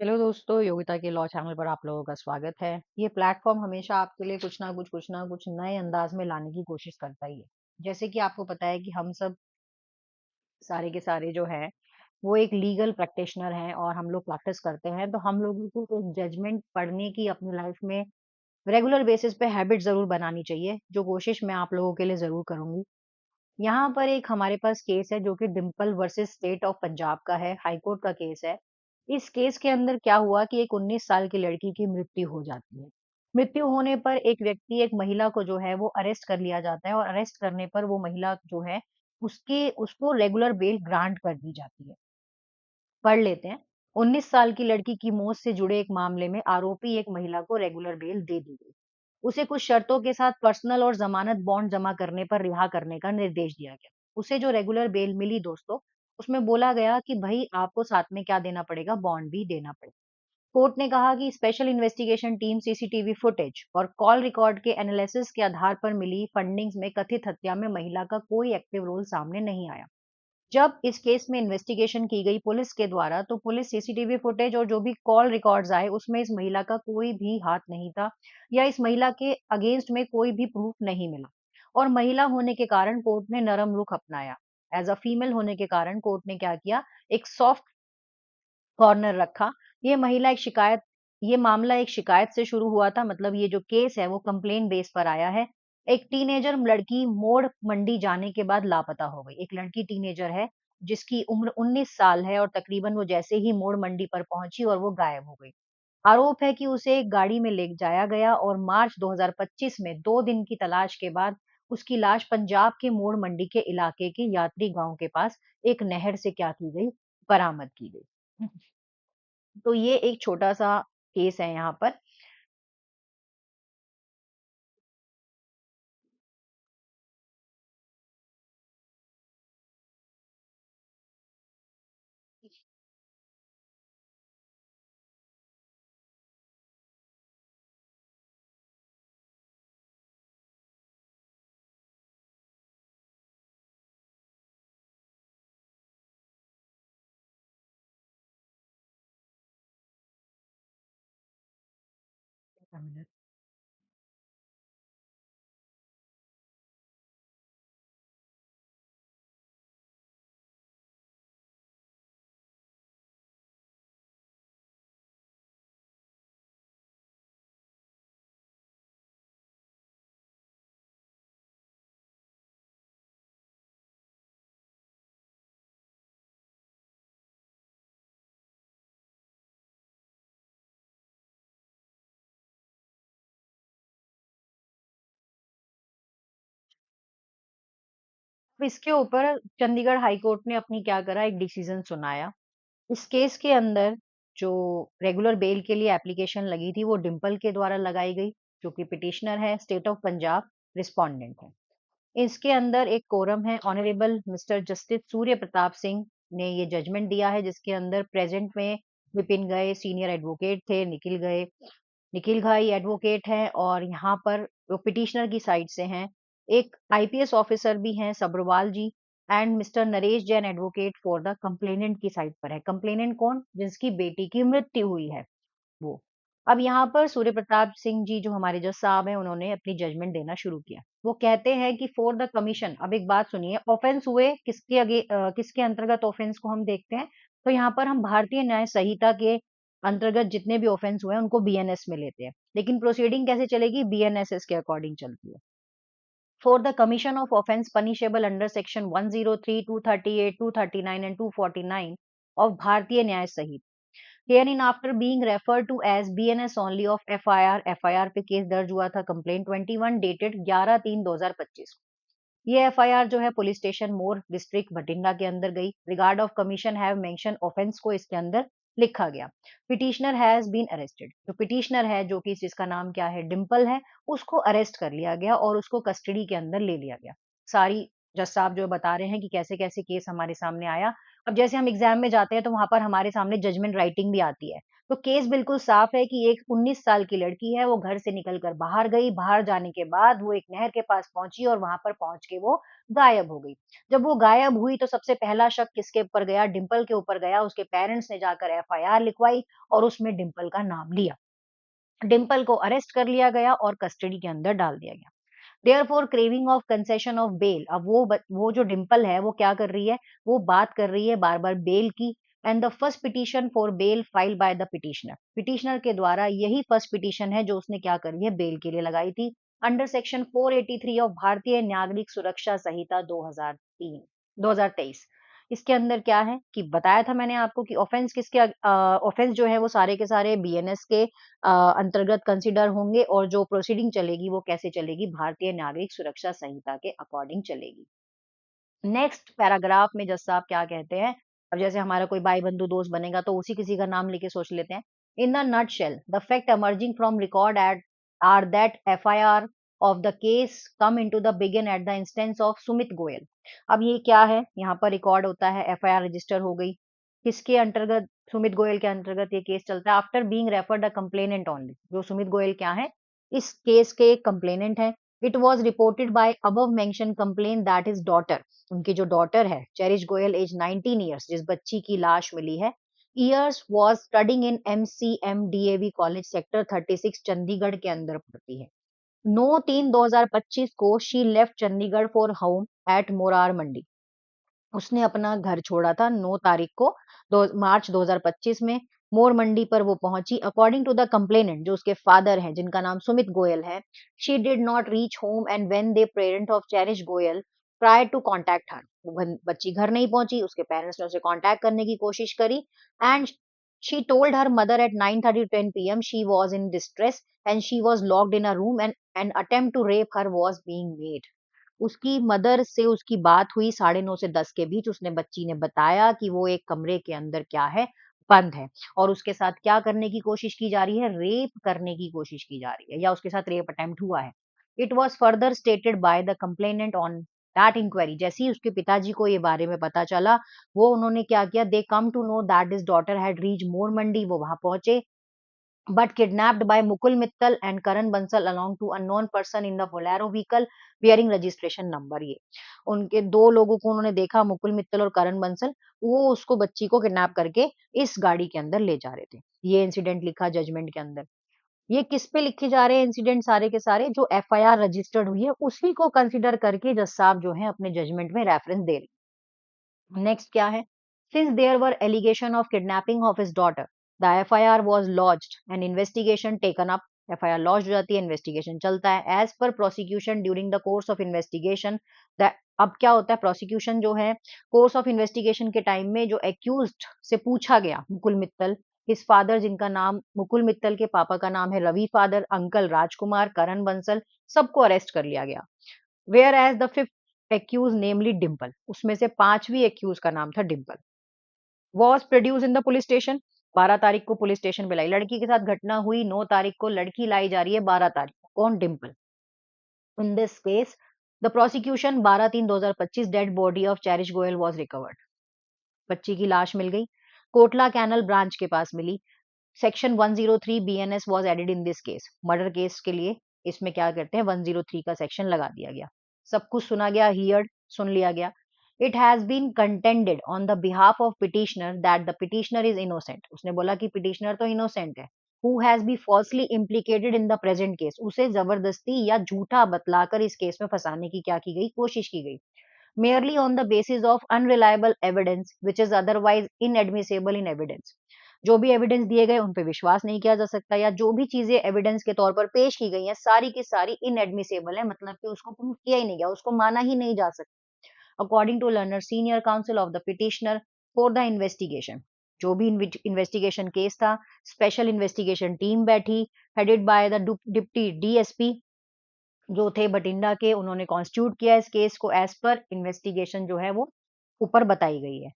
Hello दोस्तों, योगिता के law channel पर आप लोगों का स्वागत है। ये प्लेटफॉर्म हमेशा आपके लिए कुछ ना कुछ नए अंदाज में लाने की कोशिश करता ही है। जैसे कि आपको पता है कि हम सब सारे के सारे जो हैं, वो एक लीगल प्रैक्टिशनर हैं और हम लोग प्रैक्टिस करते हैं, तो हम लोगों को एक जजमेंट पढ़ने की अपनी लाइफ में रेगुलर बेसिस पे हैबिट ज़रूर बनानी चाहिए, जो कोशिश मैं आप लोगों के लिए ज़रूर करूँगी। यहाँ पर एक हमारे पास केस है जो कि Dimple versus state of Punjab का है, हाई कोर्ट का केस है। इस केस के अंदर क्या हुआ कि एक 19 साल की लड़की की मृत्यु हो जाती है। मृत्यु होने पर एक महिला को जो है वो अरेस्ट कर लिया जाता है और अरेस्ट करने पर वो महिला जो है उसको रेगुलर बेल ग्रांट कर दी जाती है। पढ़ लेते हैं। 19 साल की लड़की की मौत से जुड़े एक मामले में आरोपी एक महिला को रेगुलर बेल दे दी गई। उसे कुछ शर्तों के साथ पर्सनल और जमानत बॉन्ड जमा करने पर रिहा करने का निर्देश दिया गया। उसे जो रेगुलर बेल मिली दोस्तों, उसमें बोला गया कि भई आपको साथ में क्या देना पड़ेगा, बॉन्ड भी देना पड़ेगा। कोर्ट ने कहा कि special investigation team CCTV footage और कॉल रिकॉर्ड के एनालिसिस के आधार पर मिली फंडिंग्स में कथित हत्या में महिला का कोई एक्टिव रोल सामने नहीं आया। जब इस केस में इन्वेस्टिगेशन की गई पुलिस के द्वारा, तो पुलिस सीसीटीवी फुटेज और जो भी कॉल रिकॉर्ड्स आए, उसमें इस महिला का कोई भी हाथ नहीं था या इस महिला के अगेंस्ट में कोई भी प्रूफ नहीं मिला। और महिला होने के कारण कोर्ट ने नरम रुख अपनाया। एज अ फीमेल होने के कारण कोर्ट ने क्या किया, एक सॉफ्ट कॉर्नर रखा। ये महिला एक शिकायत ये मामला एक शिकायत से शुरू हुआ था, मतलब ये जो केस है वो कंप्लेंट बेस पर आया है। एक टीनेजर लड़की मोड़ मंडी जाने के बाद लापता हो गई। एक लड़की टीनेजर है जिसकी उम्र 19 साल है और तकरीबन वो जैसे ही मोड़ मंडी पर पहुंची और वो गायब हो गई। आरोप है कि उसे एक गाड़ी में ले जाया गया और मार्च 2025 में 2 दिन की तलाश के बाद उसकी लाश पंजाब के मोड़ मंडी के इलाके के यात्री गांव के पास एक नहर से क्या की गई, बरामद की गई। तो ये एक छोटा-सा केस है यहाँ पर। अब इसके ऊपर चंडीगढ़ हाई कोर्ट ने अपनी क्या करा, एक डिसीजन सुनाया। इस केस के अंदर जो रेगुलर बेल के लिए एप्लीकेशन लगी थी, वो डिंपल के द्वारा लगाई गई, जो कि पिटिशनर है, स्टेट ऑफ पंजाब रिस्पोंडेंट है। इसके अंदर एक कोरम है, honourable mister justice Surya Pratap Singh ने ये जजमेंट दिया है, जिसके अंदर प्रेजेंट में विपिन गए सीनियर एडवोकेट थे, निखिल घाई एडवोकेट हैं और यहाँ पर जो पिटिशनर की साइड से हैं, एक आईपीएस ऑफिसर भी हैं Sabharwal ji, and mister Naresh Jain advocate for the complainant की साइड पर है। कंप्लेनेंट कौन? जिसकी बेटी की मृत्यु हुई है वो। अब यहाँ पर सूर्य प्रताप सिंह जी जो हमारे जज साहब हैं, उन्होंने अपनी जजमेंट देना शुरू किया। वो कहते हैं कि फॉर द कमीशन, अब एक बात सुनिए, ऑफेंस हुए किसके अंतर्गत ऑफेंस को हम देखते हैं, तो यहाँ पर हम भारतीय न्याय संहिता के अंतर्गत जितने भी ऑफेंस हुए हैं उनको बीएनएस में लेते हैं। लेकिन प्रोसीडिंग कैसे चलेगी? बीएनएसएस के अकॉर्डिंग चलती है। For the commission of offence punishable under section 103, 238, 239 and 249 of भारतीय न्याय संहिता, herein after being referred to as BNS only of FIR, FIR पे केस दर्ज हुआ था, कंप्लेंट 21 डेटेड 11/3/2025 को। ये एफआईआर जो है पुलिस स्टेशन मोर डिस्ट्रिक्ट भटिंडा के अंदर गई। Regard of commission have mention offence को इसके अंदर लिखा गया। पिटिशनर हैज बीन अरेस्टेड, जो पिटिशनर है, जो कि जिसका नाम क्या है, डिंपल है, उसको अरेस्ट कर लिया गया और उसको कस्टडी के अंदर ले लिया गया। सारी जज साहब जो बता रहे हैं कि कैसे कैसे केस हमारे सामने आया, अब जैसे हम एग्जाम में जाते हैं तो वहां पर हमारे सामने जजमेंट राइटिंग भी आती है। तो केस बिल्कुल साफ है कि एक 19 साल की लड़की है, वो घर से निकलकर बाहर गई, बाहर जाने के बाद वो एक नहर के पास पहुंची और वहां पर पहुंच के वो गायब हो गई। जब वो गायब हुई तो सबसे पहला शक किसके ऊपर गया? डिंपल के ऊपर गया। उसके पेरेंट्स ने जाकर एफआईआर लिखवाई और उसमें डिंपल का नाम लिया। डिंपल को अरेस्ट कर लिया गया और कस्टडी के अंदर डाल दिया गया। Therefore craving of concession of bail, अब वो जो डिंपल है वो क्या कर रही है? वो बात कर रही है बार बार बेल की। And the first petition for bail file by the petitioner, petitioner के द्वारा यही फर्स्ट पिटीशन है जो उसने क्या करी है? बेल के लिए लगाई थी, अंडर सेक्शन 483 ऑफ भारतीय नागरिक सुरक्षा संहिता 2003 2023। इसके अंदर क्या है कि बताया था मैंने आपको कि ऑफेंस किसके ऑफेंस जो है वो सारे के सारे बीएनएस के अंतर्गत कंसिडर होंगे, और जो प्रोसीडिंग चलेगी वो कैसे चलेगी? भारतीय नागरिक सुरक्षा संहिता के अकॉर्डिंग चलेगी। नेक्स्ट पैराग्राफ में जज साहब क्या कहते हैं? अब जैसे हमारा कोई भाई बंधु दोस्त बनेगा तो उसी किसी का नाम लेके सोच लेते हैं। In the nutshell the fact emerging from record at are that FIR of the case come into the begin at the instance of Sumit Goyal. अब ये क्या है? यहाँ पर रिकॉर्ड होता है, एफआईआर रजिस्टर हो गई, किसके अंतर्गत? सुमित गोयल के अंतर्गत ये केस चलता है। आफ्टर बीइंग रेफर्ड अ कंप्लेनेंट ओनली, जो सुमित गोयल क्या है? इस केस के कंप्लेनेंट है। It was reported by above mention complain that his daughter, उनकी जो डॉटर है चेरिश गोयल एज 19 ईयर्स, जिस बच्ची की लाश मिली है, years was studying in MCM DAV college sector 36 Chandigarh के अंदर पड़ती है। 9/3/2025 को she left Chandigarh for home at Morar Mandi, उसने अपना घर छोड़ा था 9 तारीख को, मार्च 2025 में। मोर मंडी पर वो पहुंची। अकॉर्डिंग टू द कंप्लेनेंट, जो उसके फादर हैं जिनका नाम सुमित गोयल है, she did not reach home and when the parent of Cherish Goyal try to contact her, बच्ची घर नहीं पहुंची, उसके पेरेंट्स ने उसे कांटेक्ट करने की कोशिश करी। And she told her mother eight 9:30 to 10 p.m. she was in distress and she was locked in a room and an attempt to rape her was being made. उसकी मदर से उसकी बात हुई 9:30 से 10 के बीच। उसने बच्ची ने बताया कि वो एक कमरे के अंदर क्या है? बंद है, और उसके साथ क्या करने की कोशिश की जा रही है? रेप करने की कोशिश की जा रही है, या उसके साथ रेप अटेम्प्ट हुआ है। It was further stated by the complainant on that inquiry, जैसे ही उसके पिताजी को ये बारे में पता चला, वो उन्होंने क्या किया? They come to know that his daughter had reach Mor Mandi, वो वहां पहुंचे, but kidnapped by Mukul Mittal and Karan Bansal along to unknown person in the Bolero vehicle bearing registration number। ये उनके दो लोगों को उन्होंने देखा, मुकुल मित्तल और करण बंसल, वो उसको बच्ची को किडनैप करके इस गाड़ी के अंदर ले जा रहे थे। ये इंसिडेंट लिखा जजमेंट के अंदर। ये किस पे लिखे जा रहे हैं इंसिडेंट सारे के सारे? जो एफआईआर रजिस्टर्ड हुई है उसी को कंसिडर करके जज साहब जो है अपने जजमेंट में रेफरेंस दे रहे हैं। नेक्स्ट क्या है? Since there were allegation of kidnapping of his daughter, the FIR was launched and investigation taken up. FIR launch हो जाती है, इन्वेस्टिगेशन चलता है। As per prosecution during the course of investigation, the अब क्या होता है? प्रोसिक्यूशन जो है कोर्स ऑफ इन्वेस्टिगेशन के टाइम में जो एक्यूज्ड से पूछा गया, मुकुल मित्तल, हिज फादर, जिनका नाम मुकुल मित्तल के पापा का नाम है रवि, फादर अंकल राजकुमार, करण बंसल, सबको अरेस्ट कर लिया गया। Whereas the fifth accuse namely Dimple, उसमें से पांचवी एक्यूज का नाम था Dimple, was produce in the police station. 12 तारीख को पुलिस स्टेशन पे लाई। लड़की के साथ घटना हुई 9 तारीख को, लड़की लाई जा रही है 12 तारीख को। कौन? Dimple. In this case the prosecution 12/3/2025 dead body of Cherish Goyal was recovered, बच्ची की लाश मिल गई, कोटला कैनल ब्रांच के पास मिली। Section 103 BNS was added in this case, murder case के लिए इसमें क्या करते हैं? 103 का सेक्शन लगा दिया गया। सब कुछ सुना गया, हियर्ड, सुन लिया गया। It has been contended on the behalf of petitioner that the petitioner is innocent, उसने बोला कि पिटिशनर तो इनोसेंट है। Who has be falsely implicated in the present case, उसे जबरदस्ती या झूठा बतलाकर इस केस में फंसाने की क्या की गई? कोशिश की गई। merely on the basis of unreliable evidence which is otherwise inadmissible in evidence, जो भी एविडेंस दिए गए उन पे विश्वास नहीं किया जा सकता, या जो भी चीजें एविडेंस के तौर पर पेश की गई हैं सारी की सारी इनएडमिसेबल है, मतलब कि उसको प्रूव किया ही नहीं गया, उसको माना ही नहीं जा सकता। According to learner senior counsel of the petitioner for the investigation, जो भी इन्वेस्टिगेशन केस था, स्पेशल इन्वेस्टिगेशन टीम बैठी, headed by the deputy DSP जो थे बठिंडा के, उन्होंने कॉन्स्टिट्यूट किया इस केस को एज पर इन्वेस्टिगेशन जो है वो ऊपर बताई गई है।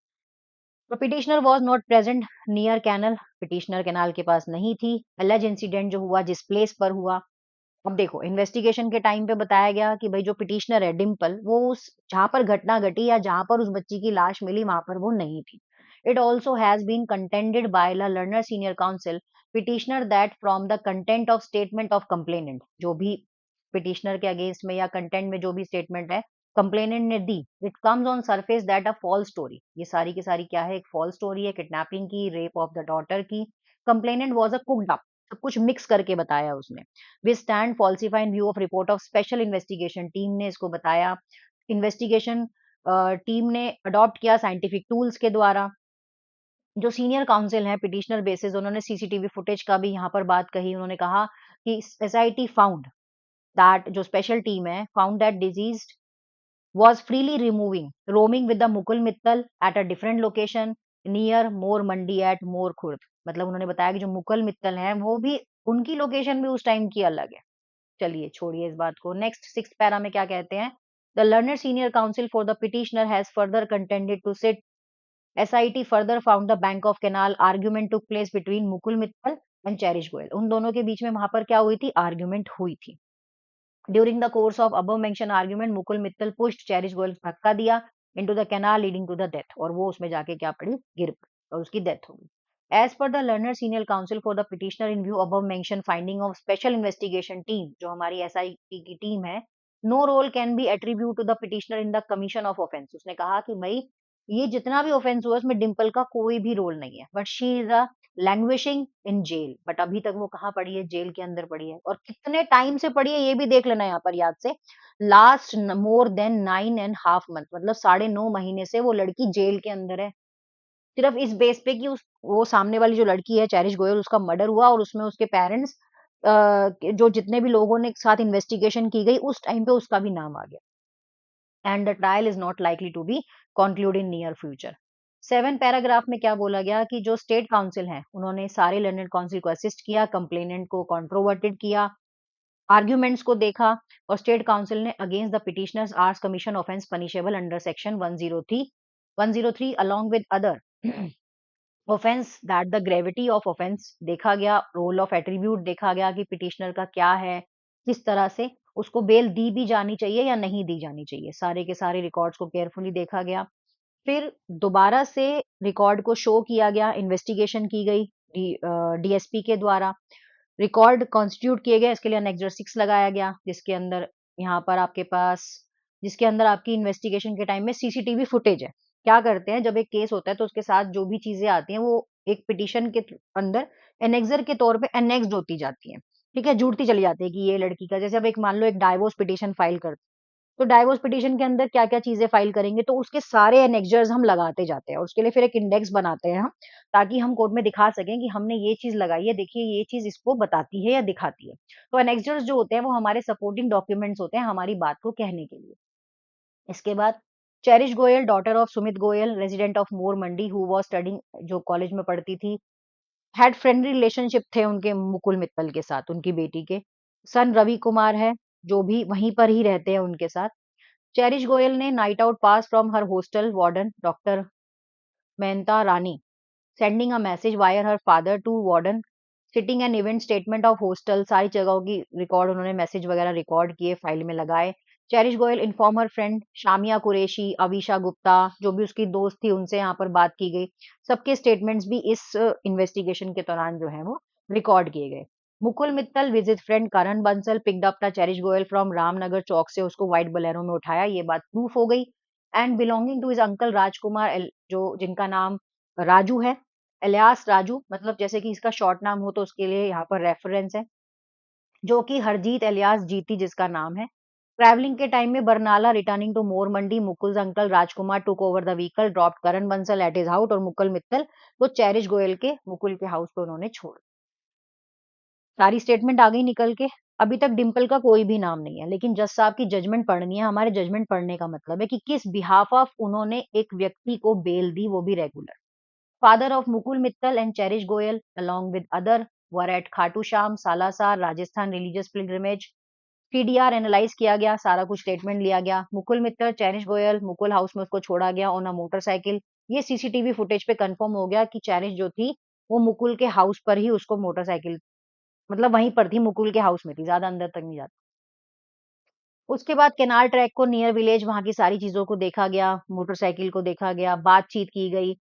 तो petitioner was not present near canal, petitioner canal के पास नहीं थी। अलेज इंसिडेंट जो हुआ जिस प्लेस पर हुआ, अब देखो, इन्वेस्टिगेशन के टाइम पे बताया गया कि भाई जो पिटिशनर है डिम्पल, वो उस जहां पर घटना घटी या जहां पर उस बच्ची की लाश मिली वहां पर वो नहीं थी. It also has been contended by the learner senior counsel petitioner that from the content of statement of complainant, जो भी पिटिशनर के अगेंस्ट में या कंटेंट में जो भी स्टेटमेंट है कंप्लेनेंट ने दी, it comes on surface that a false story. ये सारी की सारी क्या है, एक फॉल्स स्टोरी है, किडनैपिंग की, रेप ऑफ द डॉटर की. Complainant was a cooked up, सब कुछ मिक्स करके बताया उसने. We stand falsify in view of report of special investigation team ने इसको बताया. इन्वेस्टिगेशन टीम ने अडॉप्ट किया साइंटिफिक टूल्स के द्वारा. जो सीनियर काउंसिल हैं पिटिशनर बेसिस, उन्होंने सीसीटीवी फुटेज का भी यहाँ पर बात कही. उन्होंने कहा कि एसआईटी फाउंड दैट, जो स्पेशल टीम है, found that diseased was freely roaming with the Mukul Mittal at a different location near More Mandi at More Khurd. मतलब उन्होंने बताया कि जो मुकुल मित्तल है वो भी, उनकी लोकेशन भी उस टाइम की अलग है. चलिए छोड़िए इस बात को. नेक्स्ट सिक्स पैरा में क्या कहते हैं, the learner senior counsel for the petitioner has further contended to SIT. SIT further found the bank of canal argument took place between Mukul Mittal and Cherish Goyal. उन दोनों के बीच में वहां पर क्या हुई थी, आर्ग्यूमेंट हुई थी. During the course of above mentioned argument, Mukul Mittal pushed cherish Goyal, धक्का दिया into the canal leading to the death, और वो उसमें जाके क्या पड़ी, गिर पड़ी और उसकी डेथ हो गई. As per the learned senior counsel for the petitioner in view above mentioned finding of special investigation team, जो हमारी एसआईटी की टीम है, no role can be attributed to the petitioner in the commission of offense. उसने कहा कि भाई ये जितना भी ऑफेंस हुआ उसमें डिम्पल का कोई भी रोल नहीं है, but she is a languishing in jail. But अभी तक वो कहाँ पड़ी है, जेल के अंदर पड़ी है. और कितने टाइम से पड़ी है ये भी देख लेना यहाँ पर याद से, लास्ट मोर देन 9.5 months, मतलब 9.5 महीने से वो लड़की जेल के अंदर है. सिर्फ इस बेस पे कि उस वो सामने वाली जो लड़की है चेरिश गोयल, उसका मर्डर हुआ और उसमें उसके पेरेंट्स, जो जितने भी लोगों ने साथ इन्वेस्टिगेशन की गई उस टाइम पे उसका भी नाम आ गया. And the trial is not likely to be conclude in near future. 7 paragraph में क्या बोला गया कि जो स्टेट काउंसिल है उन्होंने सारे लर्नेड काउंसिल को असिस्ट किया, कंप्लेनेंट को कंट्रोवर्टेड किया, आर्ग्यूमेंट्स को देखा, और स्टेट काउंसिल ने अगेंस्ट द पिटिशनर्स आर्स commission offence punishable under section 103 along with other offence that the gravity of offence देखा गया, रोल ऑफ एट्रीब्यूट देखा गया कि पिटिशनर का क्या है, किस तरह से उसको बेल दी भी जानी चाहिए या नहीं दी जानी चाहिए, सारे के सारे रिकॉर्ड्स को केयरफुली देखा गया. फिर दोबारा से रिकॉर्ड को शो किया गया, इन्वेस्टिगेशन की गई डीएसपी के द्वारा, रिकॉर्ड कॉन्स्टिट्यूट किए गए, इसके लिए एनेक्सर 6 लगाया गया, जिसके अंदर यहाँ पर आपके पास, जिसके अंदर आपकी इन्वेस्टिगेशन के टाइम में सीसीटीवी फुटेज है. क्या करते हैं, जब एक केस होता है तो उसके साथ जो भी चीजें आती हैं वो एक पिटिशन के अंदर एनेक्सर के तौर पे एनेक्स्ड होती जाती हैं. ठीक है, जुड़ती चली जाती है कि ये लड़की का, जैसे अब एक मान लो एक डाइवोर्स पिटिशन फाइल करते, तो डाइवोर्स पिटिशन के अंदर क्या क्या चीजें फाइल करेंगे, तो उसके सारे एनेक्सर्स हम लगाते जाते हैं और उसके लिए फिर एक इंडेक्स बनाते हैं हम, ताकि हम कोर्ट में दिखा सकें कि हमने ये चीज लगाई है, देखिए ये चीज इसको बताती है या दिखाती है. तो एनेक्सर्स जो होते हैं वो हमारे सपोर्टिंग डॉक्यूमेंट्स होते हैं हमारी बात को कहने के लिए. इसके बाद cherish Goyal, daughter of Sumit Goyal, resident of more Mandi, who was studying, जो कॉलेज में पढ़ती थी, हैड फ्रेंडली रिलेशनशिप थे उनके मुकुल मित्तल के साथ, उनकी बेटी के. सन रवि कुमार है जो भी वहीं पर ही रहते हैं उनके साथ. चेरिश गोयल ने night out pass from her hostel warden doctor Mehta Rani, sending a message via her father to warden, citing an event statement of hostel, सारी जगहों की रिकॉर्ड उन्होंने मैसेज वगैरह रिकॉर्ड किए, फाइल में लगाए. Cherish Goyal inform her friend Shamiya Qureshi, Avisha Gupta, जो भी उसकी दोस्त थी उनसे यहाँ पर बात की गई. सबके स्टेटमेंट्स भी इस इन्वेस्टिगेशन के दौरान जो है वो रिकॉर्ड किए गए. Mukul Mittal visit friend Karan Bansal picked up the Cherish Goyal from Ramnagar Chowk से, उसको व्हाइट बोलेरो में उठाया, ये बात प्रूफ हो गई. And belonging to his uncle Rajkumar, जो जिनका नाम राजू है, इलियास राजू, मतलब जैसे कि इसका शॉर्ट नाम हो तो उसके लिए यहाँ पर रेफरेंस है, जो कि हरजीत इलियास जीती जिसका नाम है. ट्रैवलिंग के टाइम में Barnala returning to Mor Mandi, Mukul uncle Rajkumar took over the vehicle, dropped Karan Bansal at his house, और मुकुल मित्तल को चेरिश गोयल के मुकुल के हाउस पे उन्होंने छोड़. सारी स्टेटमेंट आ गई निकल के. अभी तक डिंपल का कोई भी नाम नहीं है, लेकिन जज साहब की जजमेंट पढ़नी है. हमारे जजमेंट पढ़ने का मतलब है कि किस बिहाफ ऑफ उन्होंने एक व्यक्ति को बेल दी, वो भी regular. Father of Mukul Mittal and Cherish Goyal along with other were at Khatu Shyam, Salasar, Rajasthan religious pilgrimage. PDR analyse किया गया, सारा कुछ स्टेटमेंट लिया गया. मुकुल मित्तल, चेरिश गोयल, मुकुल हाउस में उसको छोड़ा गया ऑन अ मोटरसाइकिल. ये सीसीटीवी फुटेज पे कंफर्म हो गया कि चेरिश जो थी वो मुकुल के हाउस पर ही उसको मोटरसाइकिल मतलब वहीं पर थी, मुकुल के हाउस में थी, ज्यादा अंदर तक नहीं जाती। उसके बाद केनाल ट्रैक को, नियर विलेज, वहां की सारी चीजों को देखा गया, मोटरसाइकिल को देखा गया, बातचीत की गई,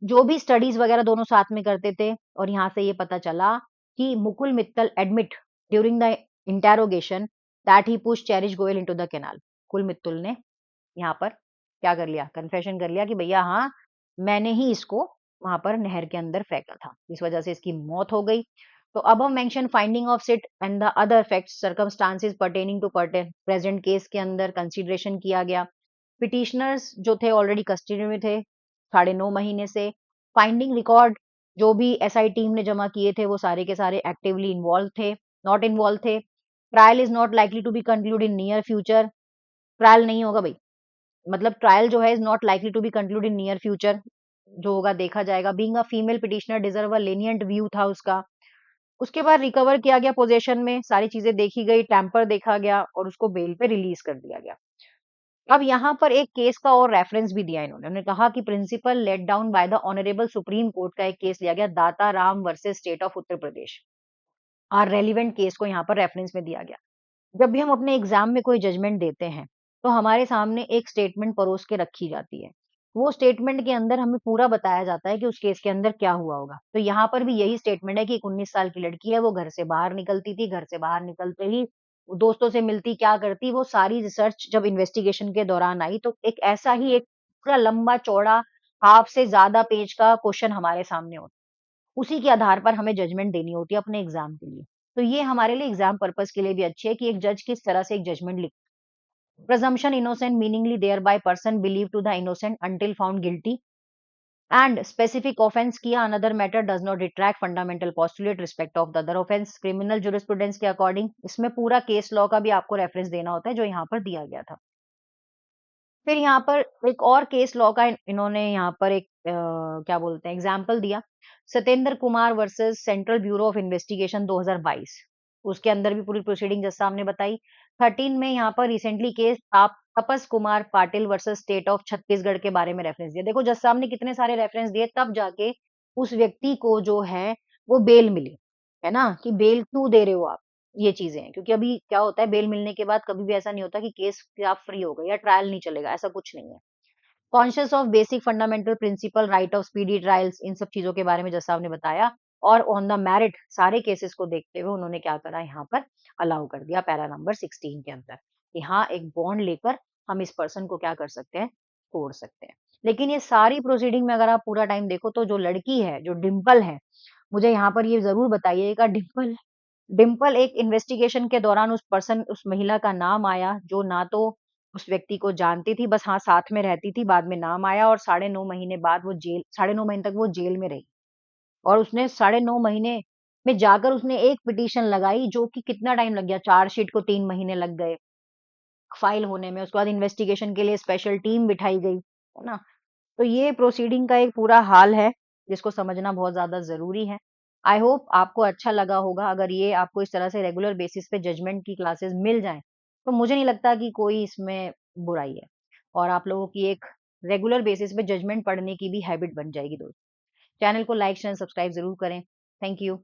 जो भी स्टडीज वगैरह दोनों साथ में करते थे। और यहाँ से ये पता चला कि Mukul Mittal admit during the interrogation that he push cherish Goyal into the canal. कुल मित्तुल ने यहाँ पर क्या कर लिया, कन्फेशन कर लिया कि भैया हाँ, मैंने ही इसको वहां पर नहर के अंदर फेंका था, इस वजह से इसकी मौत हो गई। तो अब हम mention finding of SIT and the other facts circumstances pertaining to present case के अंदर कंसीडरेशन किया गया। पिटिशनर्स जो थे ऑलरेडी कस्टडी में थे 9.5 महीने से। फाइंडिंग रिकॉर्ड जो भी एसआई टीम ने जमा किए थे वो सारे के सारे एक्टिवली इन्वॉल्व थे, नॉट इन्वॉल्व थे। Trial is not likely to be conclude in near future. Trial नहीं होगा भाई, मतलब ट्रायल जो है is not likely to be conclude in near future, जो होगा देखा जाएगा। Being a female petitioner deserve a lenient view था उसका। उसके बाद रिकवर किया गया पोजेशन में, सारी चीजें देखी गई, टेम्पर देखा गया और उसको बेल पे रिलीज कर दिया गया। अब यहाँ पर एक केस का और रेफरेंस भी दिया इन्होंने, उन्होंने कहा कि principle let down by the honourable Supreme Court का एक केस लिया गया, Data Ram versus state of Uttar Pradesh. और रेलिवेंट केस को यहाँ पर रेफरेंस में दिया गया। जब भी हम अपने एग्जाम में कोई जजमेंट देते हैं तो हमारे सामने एक स्टेटमेंट परोस के रखी जाती है। वो स्टेटमेंट के अंदर हमें पूरा बताया जाता है कि उस केस के अंदर क्या हुआ होगा। तो यहाँ पर भी यही स्टेटमेंट है कि एक 19 साल की लड़की है, वो घर से बाहर निकलती थी, घर से बाहर निकलते ही वो दोस्तों से मिलती, क्या करती, वो सारी रिसर्च जब इन्वेस्टिगेशन के दौरान आई तो एक ऐसा ही एक पूरा लंबा चौड़ा हाफ से ज्यादा पेज का क्वेश्चन हमारे सामने होता है। उसी के आधार पर हमें जजमेंट देनी होती है अपने एग्जाम के लिए। तो ये हमारे लिए एग्जाम पर्पस के लिए भी अच्छी है कि एक जज किस तरह से एक जजमेंट लिख। Presumption innocent meaningly thereby person believe to the innocent until found guilty and specific offence किया another matter does not detract fundamental postulate respect of the other offence. Criminal jurisprudence के according इसमें पूरा case law का भी आपको reference देना होता है जो यहाँ पर दिया गया था। फिर यहाँ पर एक और केस लॉ का इन्होंने यहाँ पर एक क्या बोलते हैं एग्जाम्पल दिया, Satyendra Kumar versus central bureau of investigation 2022। उसके अंदर भी पूरी प्रोसीडिंग जज साहब ने बताई। 13 में यहाँ पर रिसेंटली केस आप Tapas Kumar Patil versus state of Chhattisgarh के बारे में रेफरेंस दिया। देखो जज साहब ने कितने सारे रेफरेंस दिए, तब जाके उस व्यक्ति को जो है वो बेल मिली, है ना, कि बेल क्यों दे रहे हो आप, ये चीजें हैं। क्योंकि अभी क्या होता है, बेल मिलने के बाद कभी भी ऐसा नहीं होता कि केस से आप फ्री हो गए या ट्रायल नहीं चलेगा, ऐसा कुछ नहीं है। Conscious of basic fundamental principle, right of speedy trials, इन सब चीजों के बारे में जज साहब ने बताया। और ऑन द मेरिट सारे केसेस को देखते हुए उन्होंने क्या करा, यहाँ पर अलाउ कर दिया पैरा नंबर 16 के अंदर कि हाँ एक बॉन्ड लेकर हम इस पर्सन को क्या कर सकते हैं, छोड़ सकते हैं। लेकिन ये सारी प्रोसीडिंग में अगर आप पूरा टाइम देखो तो जो लड़की है, जो डिम्पल है, मुझे यहाँ पर ये जरूर बताइएगा, डिम्पल डिम्पल एक इन्वेस्टिगेशन के दौरान उस पर्सन, उस महिला का नाम आया जो ना तो उस व्यक्ति को जानती थी, बस हाँ साथ में रहती थी, बाद में नाम आया और 9.5 महीने बाद वो जेल, 9.5 महीने तक वो जेल में रही। और उसने 9.5 महीने में जाकर उसने एक पिटीशन लगाई, जो कि कितना टाइम लग गया, चार्जशीट को 3 महीने लग गए फाइल होने में। उसके बाद इन्वेस्टिगेशन के लिए स्पेशल टीम बिठाई गई, है ना। तो ये प्रोसीडिंग का एक पूरा हाल है जिसको समझना बहुत ज्यादा जरूरी है। आई होप आपको अच्छा लगा होगा। अगर ये आपको इस तरह से रेगुलर बेसिस पे जजमेंट की क्लासेस मिल जाएं तो मुझे नहीं लगता कि कोई इसमें बुराई है, और आप लोगों की एक रेगुलर बेसिस पे जजमेंट पढ़ने की भी हैबिट बन जाएगी दोस्तों। चैनल को लाइक शेयर सब्सक्राइब जरूर करें। Thank you.